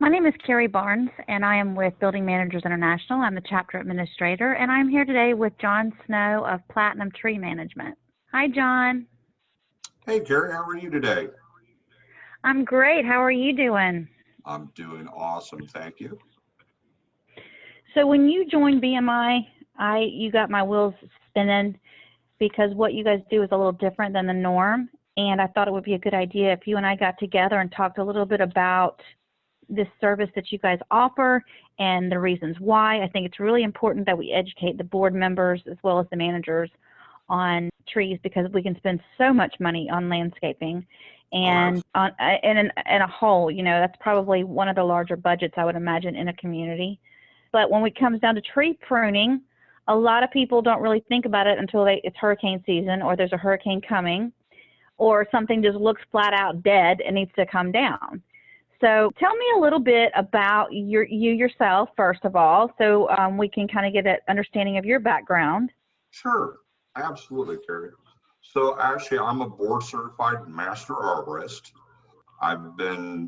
My name is Carrie Barnes, and I am with Building Managers International. I'm the chapter administrator, and I'm here today with John Snow of Platinum Tree Management. Hi, John. Hey, Gary, how are you today? I'm great. How are you doing? I'm doing awesome, thank you. So when you joined BMI, you got my wheels spinning because what you guys do is a little different than the norm, and I thought it would be a good idea if you and I got together and talked a little bit about this service that you guys offer and the reasons why. I think it's really important that we educate the board members as well as the managers on trees because we can spend so much money on landscaping and in a whole, that's probably one of the larger budgets I would imagine in a community. But when it comes down to tree pruning, a lot of people don't really think about it until it's hurricane season or there's a hurricane coming or something just looks flat out dead and needs to come down. So tell me a little bit about you yourself, first of all, so we can kind of get an understanding of your background. Sure, absolutely, Carrie. So actually, I'm a board certified master arborist. I've been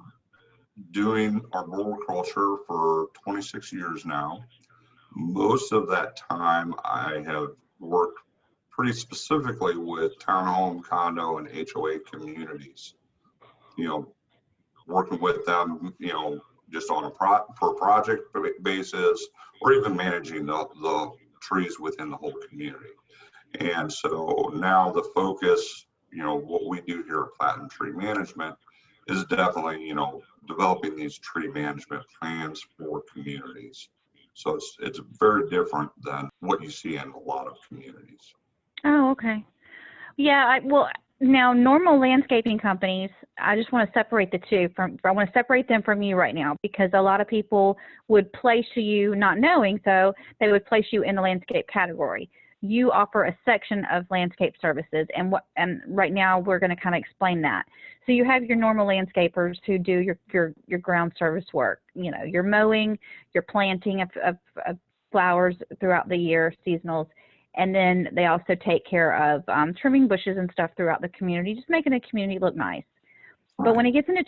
doing arboriculture for 26 years now. Most of that time, I have worked pretty specifically with townhome, condo, and HOA communities. Working with them, just on per project basis, or even managing the trees within the whole community. And so now the focus, what we do here at Platinum Tree Management is definitely, developing these tree management plans for communities. So it's very different than what you see in a lot of communities. Oh, okay. Yeah, now normal landscaping companies, I just want to separate the two I want to separate them from you right now because a lot of people would place you not knowing, so they would place you in the landscape category. You offer a section of landscape services, and right now we're going to kind of explain that. So you have your normal landscapers who do your ground service work, your mowing, your planting of flowers throughout the year, seasonals. And then they also take care of trimming bushes and stuff throughout the community, just making the community look nice. Right. But when it gets into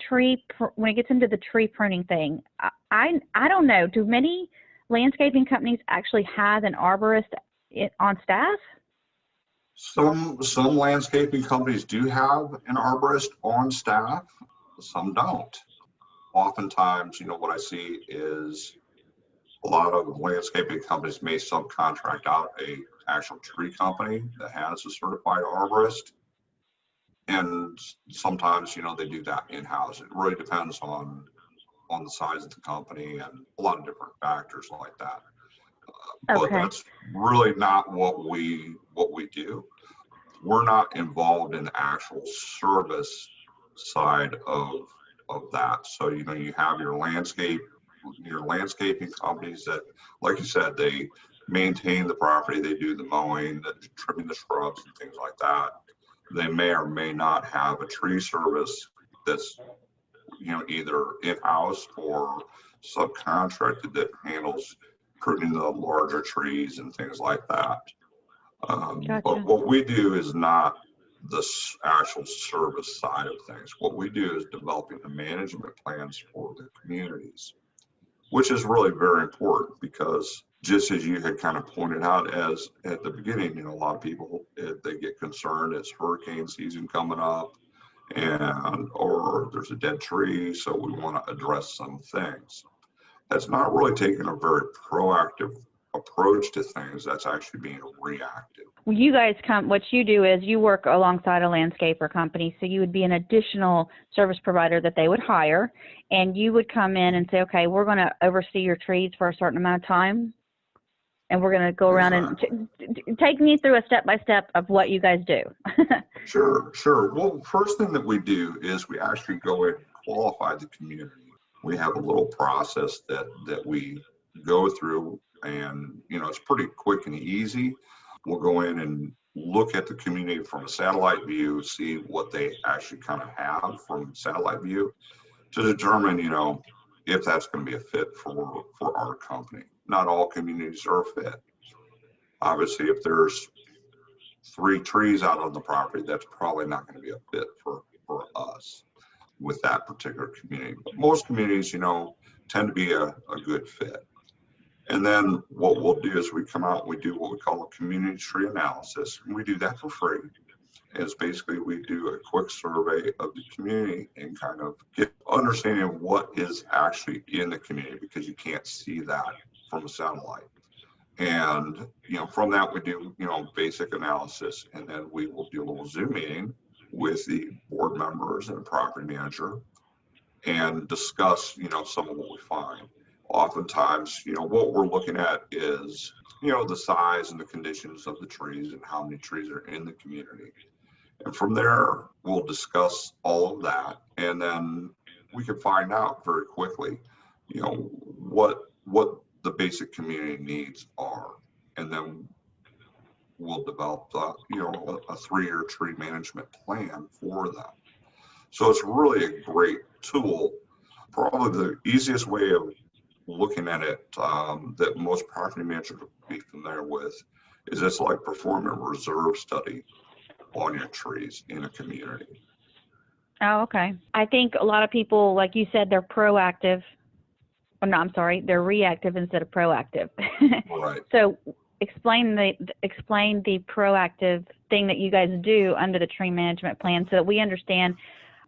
the tree pruning thing, I don't know. Do many landscaping companies actually have an arborist on staff? Some landscaping companies do have an arborist on staff. Some don't. Oftentimes, what I see is a lot of landscaping companies may subcontract out a actual tree company that has a certified arborist, and sometimes they do that in-house. It really depends on the size of the company and a lot of different factors like that. But that's really not what we do. We're not involved in the actual service side of that. So you have your landscaping companies that, like you said, they maintain the property, they do the mowing, the trimming the shrubs and things like that. They may or may not have a tree service that's either in-house or subcontracted that handles pruning the larger trees and things like that. Gotcha. But what we do is not the actual service side of things. What we do is developing the management plans for the communities, which is really very important because just as you had kind of pointed out as at the beginning, a lot of people, they get concerned it's hurricane season coming up or there's a dead tree, so we want to address some things. That's not really taking a very proactive approach to things. That's actually being reactive. You guys what you do is you work alongside a landscaper company, so you would be an additional service provider that they would hire, and you would come in and say, okay, we're going to oversee your trees for a certain amount of time, and we're going to go around and take me through a step-by-step of what you guys do. Sure. Well, first thing that we do is we actually go in and qualify the community. We have a little process that we go through, and it's pretty quick and easy. We'll go in and look at the community from a satellite view, see what they actually kind of have from satellite view to determine, if that's going to be a fit for our company. Not all communities are a fit. Obviously, if there's 3 trees out on the property, that's probably not going to be a fit for us with that particular community. But most communities, tend to be a good fit. And then what we'll do is we come out and we do what we call a community tree analysis, and we do that for free. Is basically we do a quick survey of the community and kind of get understanding of what is actually in the community, because you can't see that from a satellite. And from that we do basic analysis, and then we will do a little Zoom meeting with the board members and the property manager and discuss some of what we find. Oftentimes what we're looking at is the size and the conditions of the trees and how many trees are in the community. And from there, we'll discuss all of that, and then we can find out very quickly, what the basic community needs are, and then we'll develop, a 3-year tree management plan for them. So it's really a great tool. Probably the easiest way of looking at it that most property managers will be familiar with is it's like performing a reserve study on your trees in a community. Oh, okay. I think a lot of people, like you said, they're proactive. Oh, no, I'm sorry, they're reactive instead of proactive. Right. So explain the proactive thing that you guys do under the tree management plan so that we understand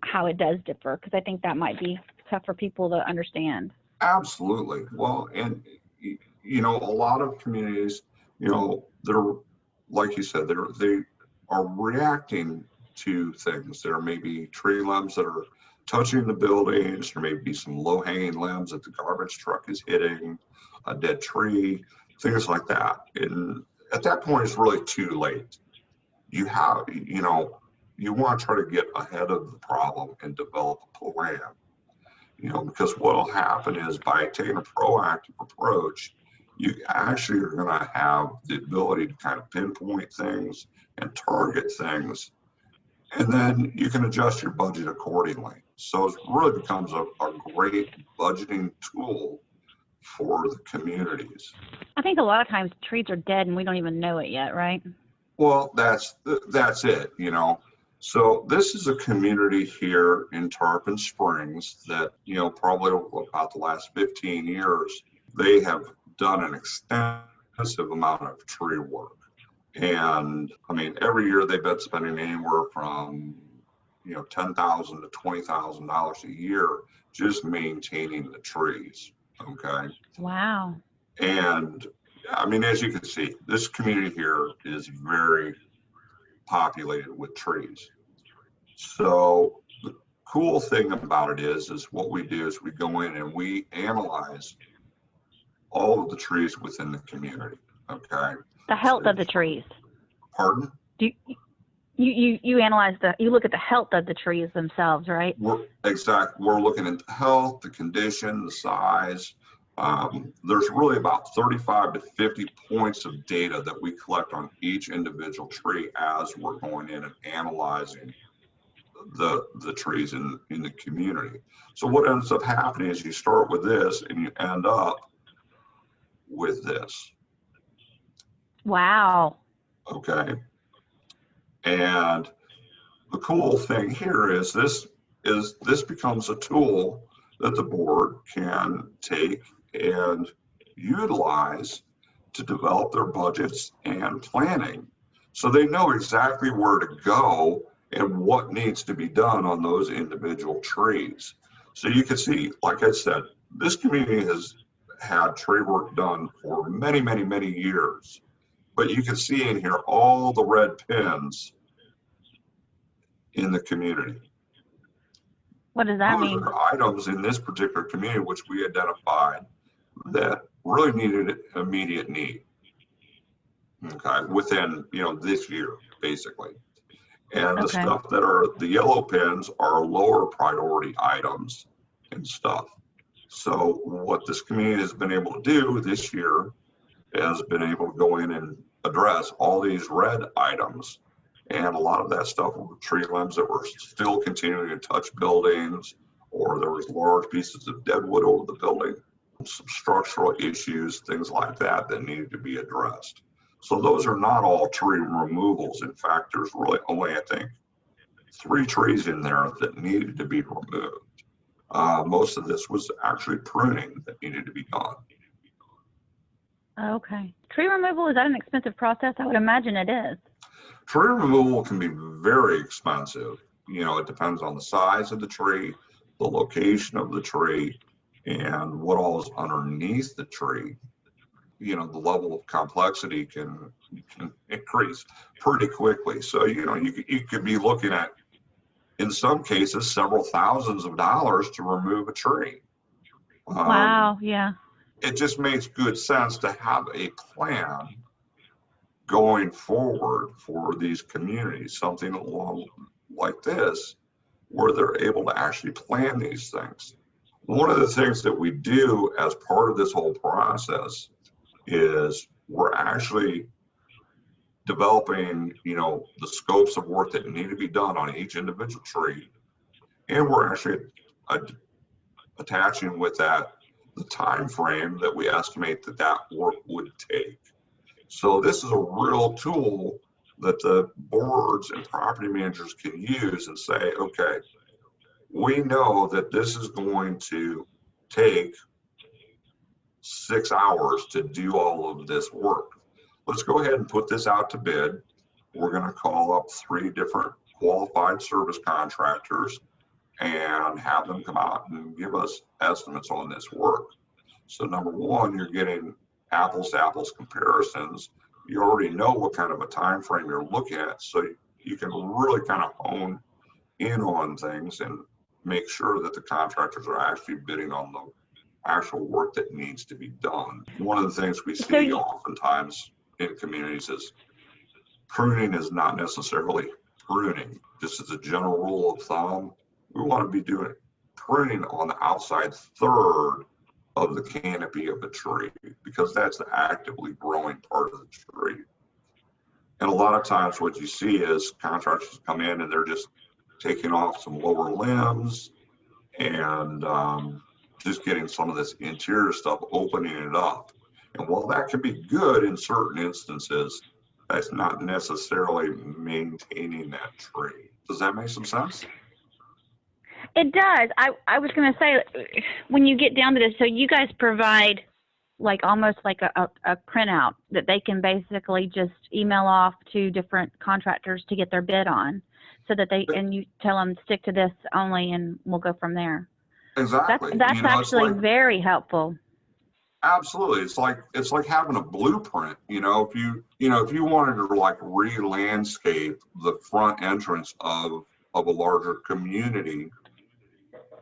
how it does differ, because I think that might be tough for people to understand. Absolutely. Well, and a lot of communities, they're, like you said, they are reacting to things. There may be tree limbs that are touching the buildings. There may be some low-hanging limbs that the garbage truck is hitting, a dead tree, things like that. And at that point, it's really too late. You have, you want to try to get ahead of the problem and develop a plan. Because what will happen is by taking a proactive approach, you actually are going to have the ability to kind of pinpoint things and target things, and then you can adjust your budget accordingly. So it really becomes a great budgeting tool for the communities. I think a lot of times trees are dead and we don't even know it yet, right? Well, that's it, So this is a community here in Tarpon Springs that, probably about the last 15 years, they have done an extensive amount of tree work. And I mean, every year they've been spending anywhere from, $10,000 to $20,000 a year just maintaining the trees. Okay. Wow. And I mean, as you can see, this community here is very populated with trees. So the cool thing about it is what we do is we go in and we analyze all of the trees within the community. Okay. The health of the trees. Pardon? Do you analyze you look at the health of the trees themselves, right? We're looking at the health, the condition, the size. There's really about 35 to 50 points of data that we collect on each individual tree as we're going in and analyzing the trees in the community. So what ends up happening is you start with this and you end up with this. Wow. Okay. And the cool thing here is this becomes a tool that the board can take and utilize to develop their budgets and planning. So they know exactly where to go and what needs to be done on those individual trees. So you can see, like I said, this community has had tree work done for many, many, many years. But you can see in here all the red pins in the community. What does that mean? Those are items in this particular community which we identified that really needed immediate need. Okay, within this year, basically. And the stuff that are the yellow pins are lower priority items and stuff. So what this community has been able to do this year has been able to go in and address all these red items. And a lot of that stuff were tree limbs that were still continuing to touch buildings, or there was large pieces of dead wood over the building, some structural issues, things like that needed to be addressed. So those are not all tree removals. In fact, there's really only, I think, 3 trees in there that needed to be removed. Most of this was actually pruning that needed to be done. Okay. Tree removal, is that an expensive process? I would imagine it is. Tree removal can be very expensive. It depends on the size of the tree, the location of the tree, and what all is underneath the tree. The level of complexity can increase pretty quickly. So, you could be looking at, in some cases, several thousands of dollars to remove a tree. Wow, yeah. It just makes good sense to have a plan going forward for these communities, something along like this, where they're able to actually plan these things. One of the things that we do as part of this whole process is we're actually developing, the scopes of work that need to be done on each individual tree. And we're actually attaching with that the time frame that we estimate that work would take. So this is a real tool that the boards and property managers can use and say, okay, we know that this is going to take 6 hours to do all of this work. Let's go ahead and put this out to bid. We're going to call up 3 different qualified service contractors and have them come out and give us estimates on this work. So number one, you're getting apples to apples comparisons. You already know what kind of a time frame you're looking at, so you can really kind of hone in on things and make sure that the contractors are actually bidding on the actual work that needs to be done. One of the things we see oftentimes in communities is pruning is not necessarily pruning. Just as a general rule of thumb, we want to be doing pruning on the outside third of the canopy of a tree, because that's the actively growing part of the tree. And a lot of times what you see is contractors come in and they're just taking off some lower limbs and just getting some of this interior stuff, opening it up. And while that can be good in certain instances, that's not necessarily maintaining that tree. Does that make some sense? It does. I was going to say, when you get down to this, so you guys provide almost like a printout that they can basically just email off to different contractors to get their bid on, so that and you tell them stick to this only and we'll go from there. Exactly. That's actually very helpful. Absolutely. It's like having a blueprint. If you wanted to re-landscape the front entrance of a larger community,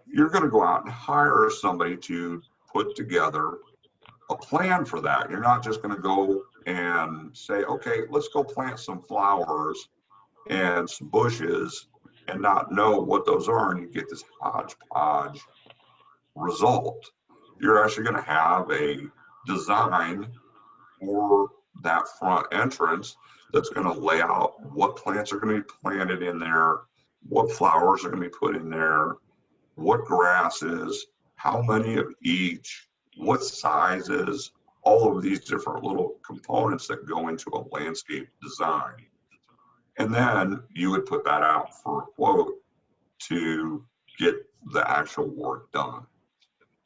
you're going to go out and hire somebody to put together a plan for that. You're not just going to go and say, okay, let's go plant some flowers and some bushes and not know what those are, and you get this hodgepodge result. You're actually going to have a design for that front entrance that's going to lay out what plants are going to be planted in there, what flowers are going to be put in there, what grasses, how many of each, what sizes, all of these different little components that go into a landscape design. And then you would put that out for a quote to get the actual work done.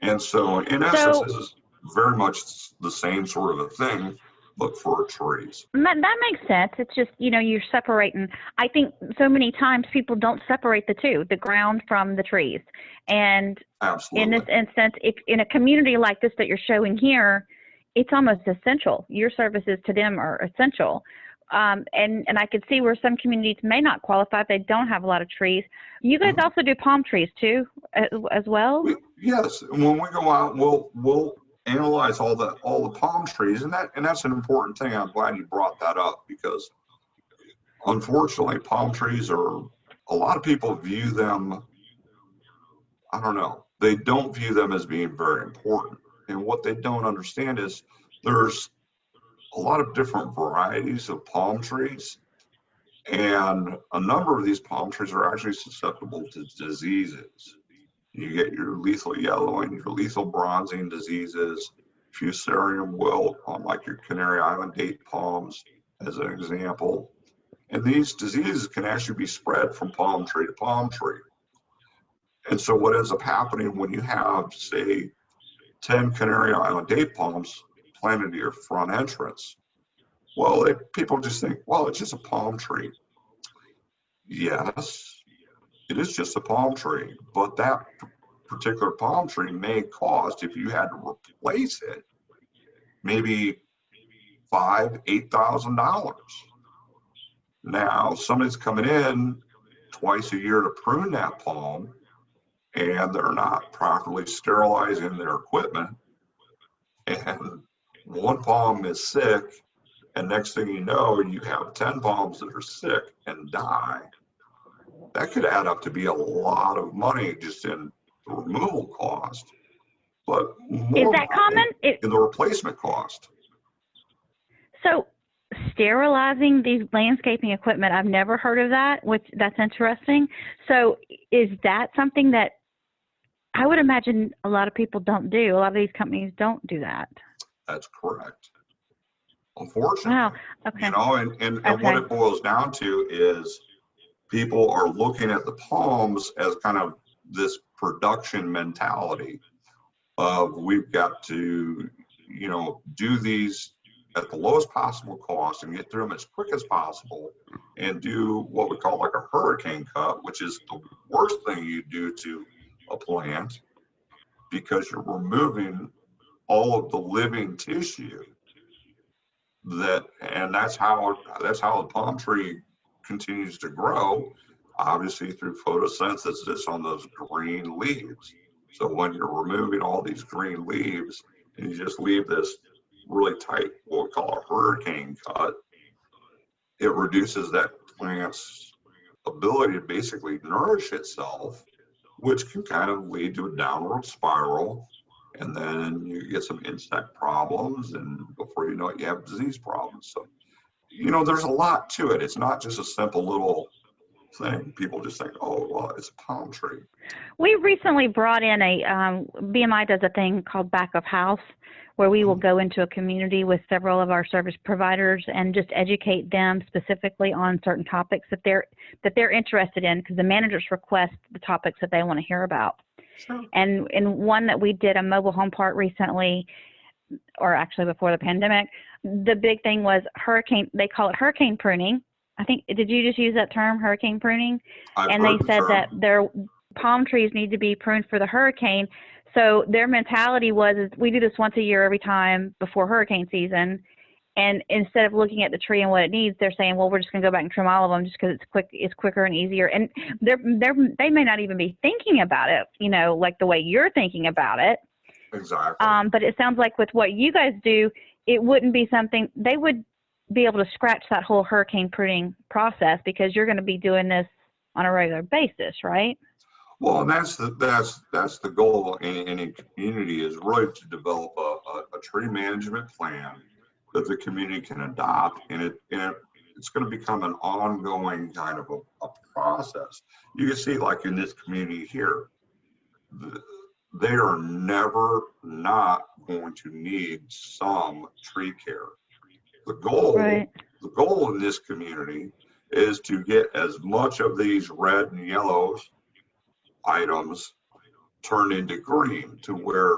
And so in essence, this is very much the same sort of a thing, but for trees. That makes sense. It's just, you're separating. I think so many times people don't separate the two, the ground from the trees. And absolutely, in this instance, if in a community like this that you're showing here, it's almost essential. Your services to them are essential. And I could see where some communities may not qualify if they don't have a lot of trees. You guys also do palm trees too, as well? Yes. When we go out, we'll analyze all the palm trees, and that's an important thing. I'm glad you brought that up, because unfortunately palm trees are, a lot of people view them, I don't know, they don't view them as being very important. And what they don't understand is there's a lot of different varieties of palm trees, and a number of these palm trees are actually susceptible to diseases. You get your lethal yellow and your lethal bronzing diseases, fusarium wilt on like your Canary Island date palms as an example. And these diseases can actually be spread from palm tree to palm tree. And so what ends up happening when you have, say, 10 Canary Island date palms planted to your front entrance? Well, people just think, well, it's just a palm tree. Yes, it is just a palm tree, but that particular palm tree may cost, if you had to replace it, maybe $8,000. Now, somebody's coming in twice a year to prune that palm, and they're not properly sterilizing their equipment, and one palm is sick, and next thing you know, you have 10 palms that are sick and die. That could add up to be a lot of money just in the removal cost, but more Is that common? in the replacement cost. So sterilizing these landscaping equipment, I've never heard of that, which that's interesting. So is that something that I would imagine a lot of people don't do? A lot of these companies don't do that. That's correct. Unfortunately, wow. Okay. You know, and what it boils down to is people are looking at the palms as kind of this production mentality of, we've got to, you know, do these at the lowest possible cost and get through them as quick as possible, and do what we call like a hurricane cut, which is the worst thing you do to a plant, because you're removing all of the living tissue and that's how the palm tree continues to grow, obviously through photosynthesis on those green leaves. So when you're removing all these green leaves and you just leave this really tight, what we call a hurricane cut, it reduces that plant's ability to basically nourish itself, which can kind of lead to a downward spiral. And then you get some insect problems, and before you know it, you have disease problems. So, you know, there's a lot to it. It's not just a simple little thing. People just think, oh, well, it's a palm tree. We recently brought in BMI does a thing called Back of House, where we will go into a community with several of our service providers and just educate them specifically on certain topics that they're interested in, because the managers request the topics that they want to hear about. Sure. And in one that we did, a mobile home park recently, or actually before the pandemic, the big thing was they call it hurricane pruning. I think, did you just use that term, hurricane pruning? And they said that their palm trees need to be pruned for the hurricane. So their mentality was, we do this once a year every time before hurricane season. And instead of looking at the tree and what it needs, they're saying, well, we're just going to go back and trim all of them just because it's quicker and easier. And they may not even be thinking about it, you know, like the way you're thinking about it. Exactly. But it sounds like with what you guys do, it wouldn't be something, they would be able to scratch that whole hurricane pruning process, because you're going to be doing this on a regular basis, right? Well, and that's the goal in any community, is really to develop a tree management plan that the community can adopt, and it's going to become an ongoing kind of a process. You can see, like in this community here, they are never not going to need some tree care. The goal in this community is to get as much of these red and yellow items turned into green, to where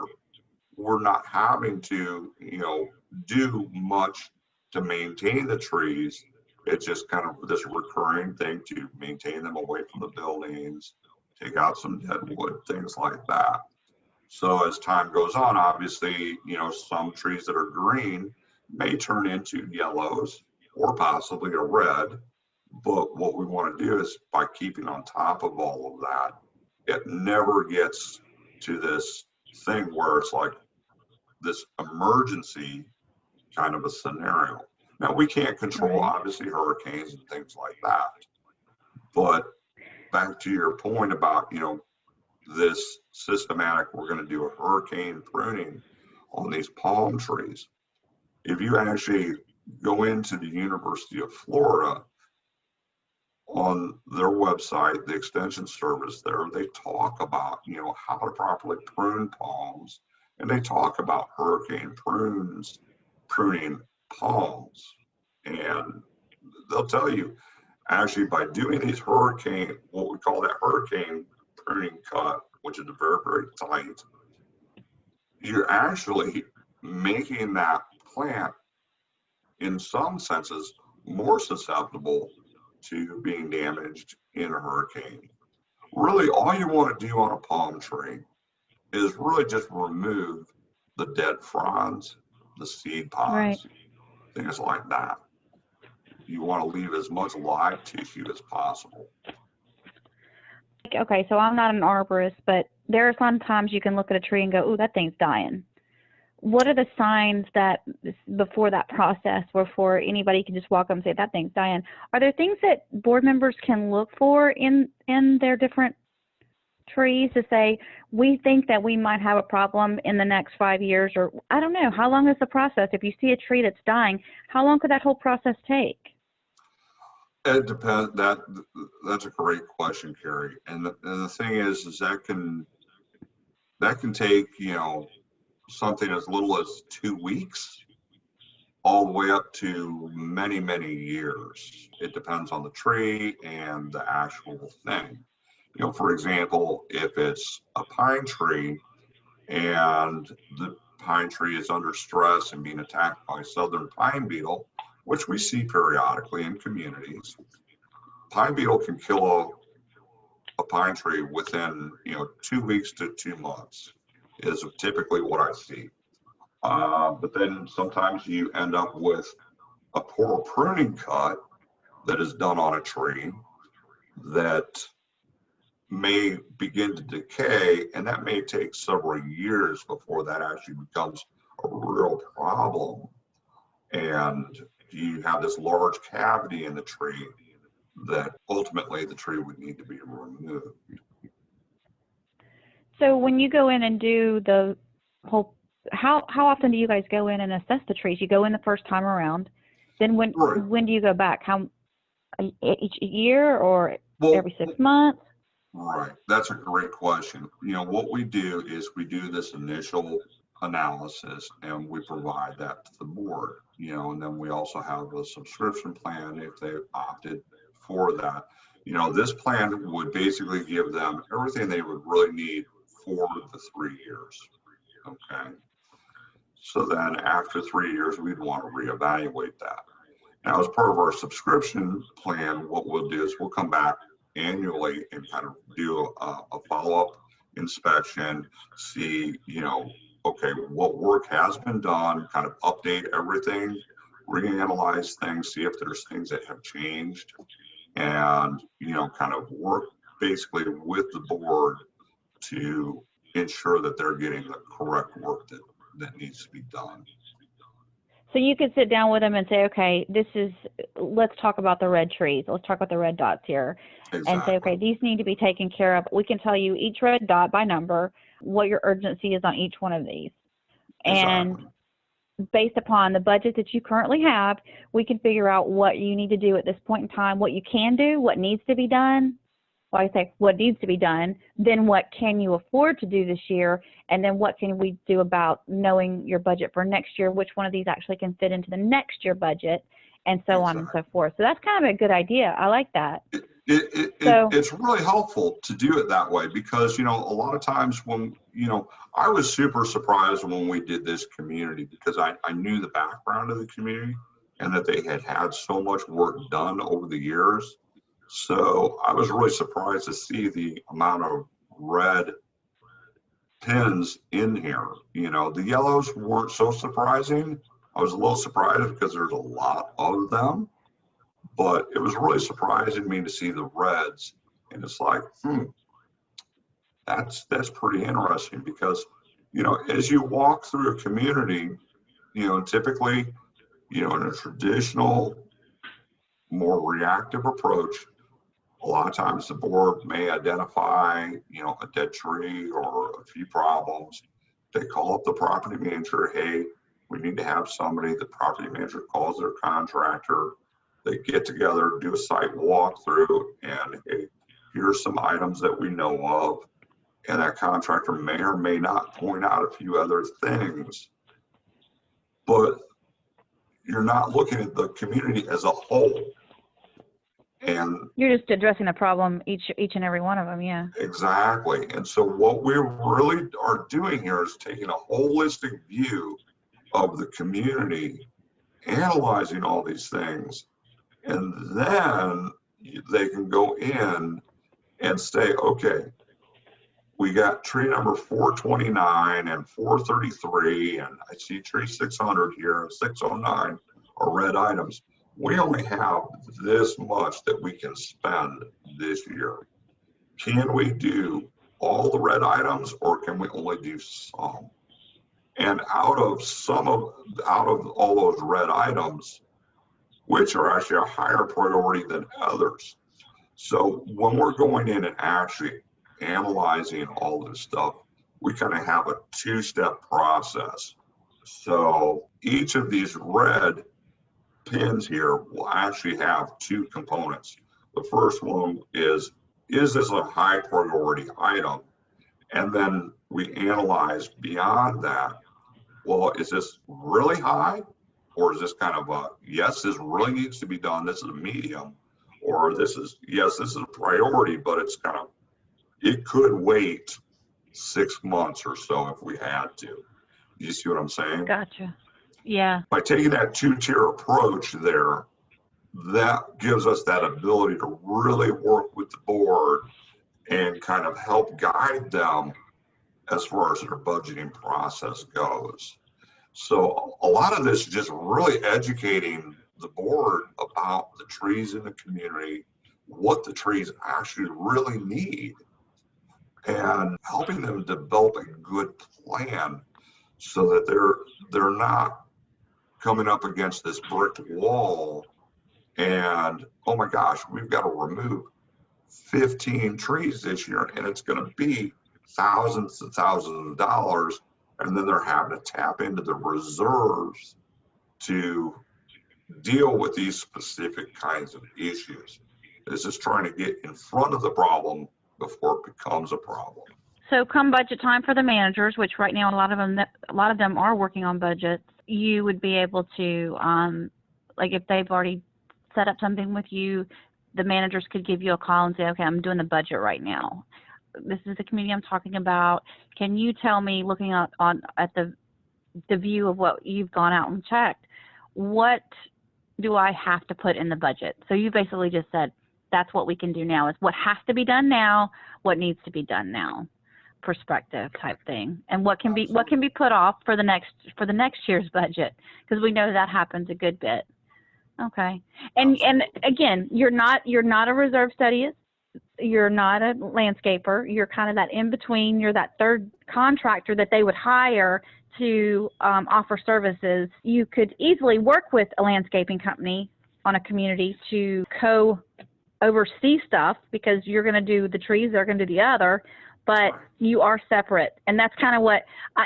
we're not having to, you know, do much to maintain the trees. It's just kind of this recurring thing to maintain them away from the buildings, take out some dead wood, things like that. So as time goes on, obviously, you know, some trees that are green may turn into yellows or possibly a red. But what we want to do is, by keeping on top of all of that, it never gets to this thing where it's like this emergency kind of a scenario. Now, we can't control, obviously, hurricanes and things like that. But back to your point about, you know, this systematic, we're going to do a hurricane pruning on these palm trees. If you actually go into the University of Florida, on their website, the extension service there, they talk about, you know, how to properly prune palms, and they talk about hurricane pruning palms. And they'll tell you, actually, by doing these what we call that hurricane pruning cut, which is very, very tight, you're actually making that plant, in some senses, more susceptible to being damaged in a hurricane. Really, all you want to do on a palm tree is really just remove the dead fronds, the seed pods, Right. things like that. You want to leave as much live tissue as possible. Okay, so I'm not an arborist, but there are sometimes you can look at a tree and go, "Ooh, that thing's dying." What are the signs that before that process, before anybody can just walk up and say that thing's dying? Are there things that board members can look for in their different trees to say, we think that we might have a problem in the next 5 years, or I don't know, how long is the process? If you see a tree that's dying, how long could that whole process take? It depends. That's a great question, Carrie. And the thing is that can take, you know, something as little as 2 weeks all the way up to many, many years. It depends on the tree and the actual thing. You know, for example, if it's a pine tree and the pine tree is under stress and being attacked by southern pine beetle, which we see periodically in communities, pine beetle can kill a pine tree within, you know, 2 weeks to 2 months is typically what I see. But then sometimes you end up with a poor pruning cut that is done on a tree that may begin to decay, and that may take several years before that actually becomes a real problem. And you have this large cavity in the tree that ultimately the tree would need to be removed. So when you go in and do the whole, how often do you guys go in and assess the trees? You go in the first time around, then when Right. when do you go back? How, each year or Well, every 6 months? right, that's a great question. You know, what we do is we do this initial analysis and we provide that to the board, you know, and then we also have a subscription plan if they opted for that. You know, this plan would basically give them everything they would really need for the 3 years. Okay. So then after 3 years, we'd want to reevaluate that. Now, as part of our subscription plan, what we'll do is we'll come back annually and kind of do a follow-up inspection, see, you know, okay, what work has been done, kind of update everything, reanalyze things, see if there's things that have changed, and, you know, kind of work basically with the board to ensure that they're getting the correct work that needs to be done. So you could sit down with them and say, okay, let's talk about the red trees. Let's talk about the red dots here. Exactly. And say, okay, these need to be taken care of. We can tell you each red dot by number, what your urgency is on each one of these. And based upon the budget that you currently have, we can figure out what you need to do at this point in time, what you can do, what needs to be done. Well, I say what needs to be done, then what can you afford to do this year, and then what can we do about knowing your budget for next year, which one of these actually can fit into the next year budget, and so on and so forth. So that's kind of a good idea. I like that. It's really helpful to do it that way because, you know, a lot of times when, you know, I was super surprised when we did this community because I knew the background of the community and that they had so much work done over the years. So I was really surprised to see the amount of red pins in here. You know, the yellows weren't so surprising. I was a little surprised because there's a lot of them, but it was really surprising to me to see the reds. And it's like, that's pretty interesting because, you know, as you walk through a community, you know, typically, you know, in a traditional, more reactive approach, a lot of times the board may identify, you know, a dead tree or a few problems. They call up the property manager, hey, we need to have somebody. The property manager calls their contractor. They get together, do a site walkthrough, and hey, here's some items that we know of. And that contractor may or may not point out a few other things, but you're not looking at the community as a whole. And You're just addressing the problem, each and every one of them, yeah. exactly. And so what we really are doing here is taking a holistic view of the community, analyzing all these things, and then they can go in and say, okay, we got tree number 429 and 433, and I see tree 600 here and 609 are red items. We only have this much that we can spend this year. Can we do all the red items, or can we only do some? And out of all those red items, which are actually a higher priority than others. So when we're going in and actually analyzing all this stuff, we kind of have a two-step process. So each of these red pins here will actually have two components. The first one is this a high priority item? And then we analyze beyond that, well, is this really high? Or is this kind of a, yes, this really needs to be done, this is a medium, or this is, yes, this is a priority, but it's kind of, it could wait 6 months or so if we had to. You see what I'm saying? Gotcha. Yeah. By taking that two-tier approach there, that gives us that ability to really work with the board and kind of help guide them as far as their budgeting process goes. So a lot of this is just really educating the board about the trees in the community, what the trees actually really need, and helping them develop a good plan so that they're not coming up against this brick wall and, oh my gosh, we've got to remove 15 trees this year and it's going to be thousands and thousands of dollars, and then they're having to tap into the reserves to deal with these specific kinds of issues. This is trying to get in front of the problem before it becomes a problem. So come budget time for the managers, which right now a lot of them are working on budgets, you would be able to, like if they've already set up something with you, the managers could give you a call and say, okay, I'm doing the budget right now. This is the community I'm talking about. Can you tell me, looking at the view of what you've gone out and checked, what do I have to put in the budget? So you basically just said, that's what we can do now, is what has to be done now, what needs to be done now, perspective type thing, and what can be put off for the next year's budget, because we know that happens a good bit. Okay, and again, you're not a reserve studyist, you're not a landscaper, you're kind of that in between. You're that third contractor that they would hire to offer services. You could easily work with a landscaping company on a community to oversee stuff, because you're going to do the trees, they're going to do the other, but you are separate. And that's kind of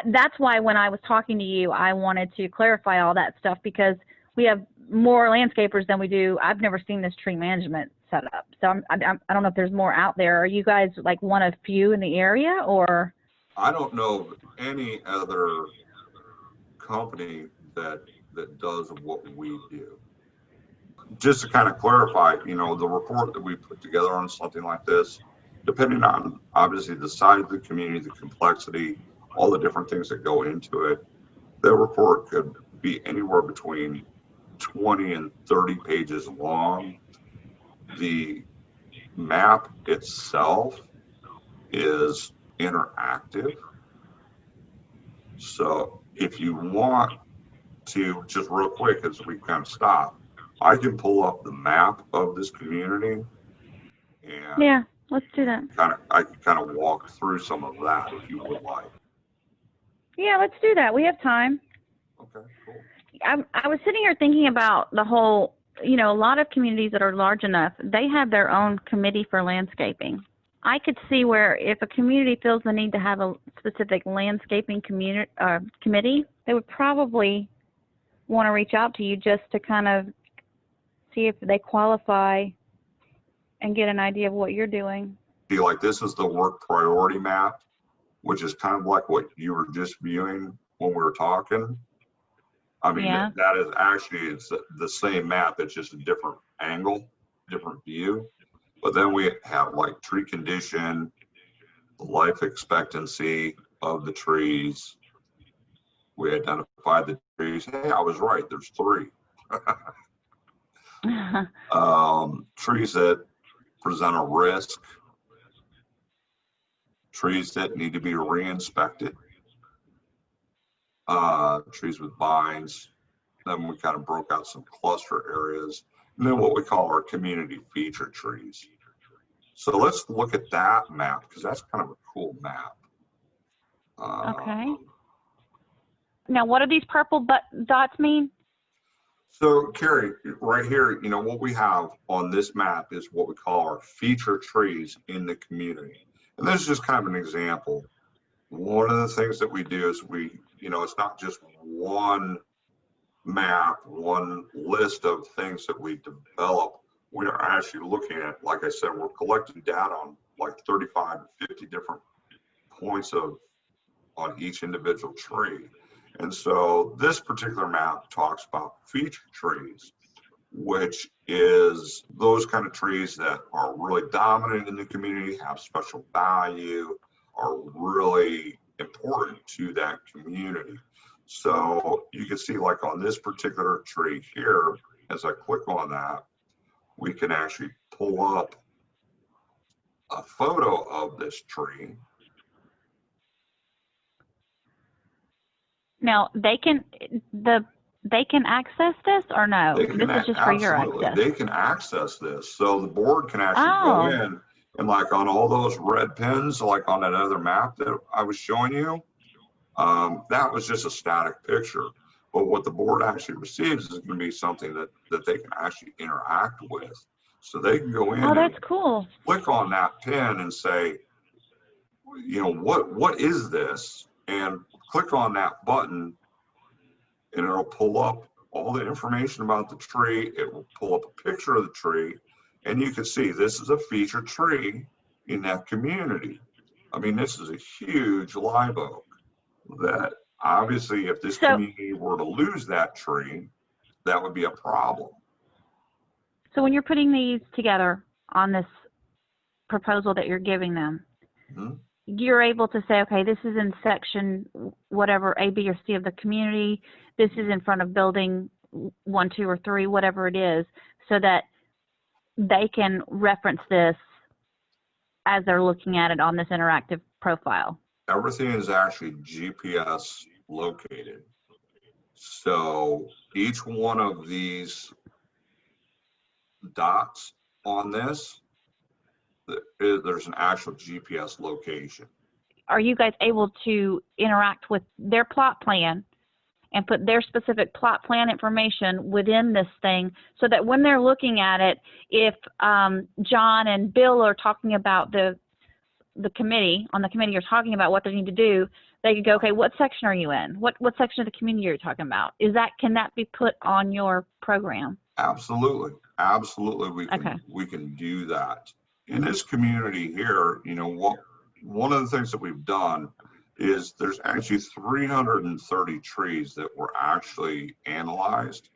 that's why when I was talking to you, I wanted to clarify all that stuff, because we have more landscapers than we do. I've never seen this tree management set up. So I don't know if there's more out there. Are you guys like one of few in the area, or? I don't know of any other company that does what we do. Just to kind of clarify, the report that we put together on something like this, depending on obviously the size of the community, the complexity, all the different things that go into it, the report could be anywhere between 20 and 30 pages long. The map itself is interactive. So if you want to, just real quick as we kind of stop, I can pull up the map of this community, and yeah, let's do that. I can kind of walk through some of that if you would like. Yeah, let's do that. We have time. Okay, cool. I was sitting here thinking about the whole, a lot of communities that are large enough, they have their own committee for landscaping. I could see where if a community feels the need to have a specific landscaping committee, they would probably want to reach out to you just to kind of see if they qualify and get an idea of what you're doing. Feel like this is the work priority map, which is kind of like what you were just viewing when we were talking. I mean, yeah. That is actually, it's the same map, it's just a different angle, different view. But then we have like tree condition, the life expectancy of the trees. We identify the trees. Hey, I was right. There's 3. Trees that present a risk, trees that need to be re-inspected, trees with vines. Then we kind of broke out some cluster areas, and then what we call our community feature trees. So let's look at that map, because that's kind of a cool map. Okay. Now, what do these purple dots mean? So Carrie, right here, you know, what we have on this map is what we call our feature trees in the community. And this is just kind of an example. One of the things that we do is we, you know, it's not just one map, one list of things that we develop. We are actually looking at, like I said, we're collecting data on like 35 to 50 different points on each individual tree. And so this particular map talks about feature trees, which is those kind of trees that are really dominant in the community, have special value, are really important to that community. So you can see, like on this particular tree here, as I click on that, we can actually pull up a photo of this tree. Now, they can access this or no? This is just for your access. They can access this. So the board can actually go in and, like on all those red pins, like on that other map that I was showing you, that was just a static picture. But what the board actually receives is going to be something that they can actually interact with. So they can go in that's cool. Click on that pin and say, you know, what is this? And click on that button and it'll pull up all the information about the tree. It will pull up a picture of the tree, and you can see this is a featured tree in that community. I mean, this is a huge live oak that obviously if this community were to lose that tree, that would be a problem. So when you're putting these together on this proposal that you're giving them, you're able to say, okay, this is in section whatever, A, B, or C of the community. This is in front of building 1, 2, or 3, whatever it is, so that they can reference this as they're looking at it on this interactive profile. Everything is actually GPS located. So each one of these dots on this, there's an actual GPS location. Are you guys able to interact with their plot plan and put their specific plot plan information within this thing so that when they're looking at it, if John and Bill are talking about the committee, on the committee are talking about what they need to do, they could go, okay, what section are you in? What section of the community are you talking about? Can that be put on your program? Absolutely. Absolutely. We can do that. In this community here, you know, one of the things that we've done is there's actually 330 trees that were actually analyzed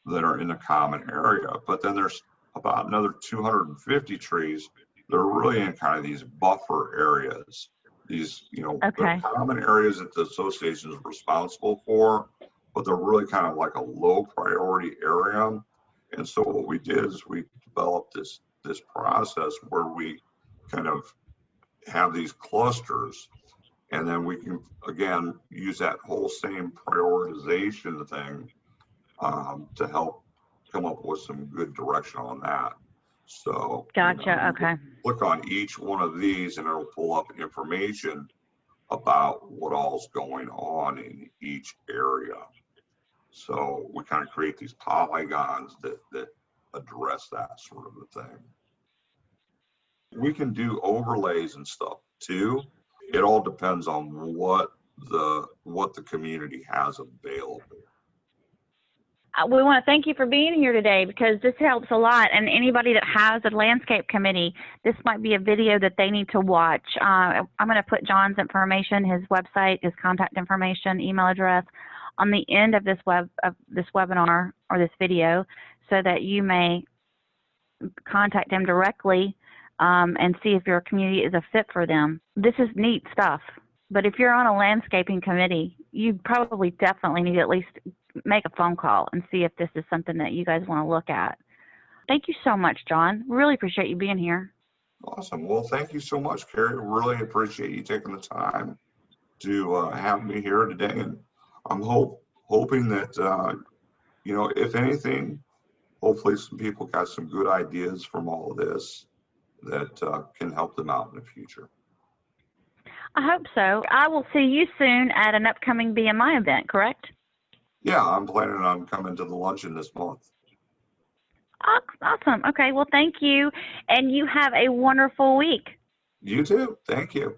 that are in the common area, but then there's about another 250 trees that are really in kind of these buffer areas. These, you know, the common areas that the association is responsible for, but they're really kind of like a low priority area. And so what we did is we developed this process where we kind of have these clusters, and then we can again use that whole same prioritization thing to help come up with some good direction on that. So gotcha. Okay. Click on each one of these and it'll pull up information about what all's going on in each area. So we kind of create these polygons that address that sort of a thing. We can do overlays and stuff too. It all depends on what the community has available. We want to thank you for being here today because this helps a lot. And anybody that has a landscape committee, this might be a video that they need to watch. I'm going to put John's information, his website, his contact information, email address on the end of this webinar or this video so that you may contact them directly and see if your community is a fit for them. This is neat stuff. But if you're on a landscaping committee, you probably definitely need to at least make a phone call and see if this is something that you guys want to look at. Thank you so much, John. Really appreciate you being here. Awesome. Well, thank you so much, Carrie. Really appreciate you taking the time to have me here today. And I'm hoping that, you know, if anything, hopefully some people got some good ideas from all of this that can help them out in the future. I hope so. I will see you soon at an upcoming BMI event, correct? Yeah, I'm planning on coming to the luncheon this month. Awesome. Okay, well, thank you. And you have a wonderful week. You too. Thank you.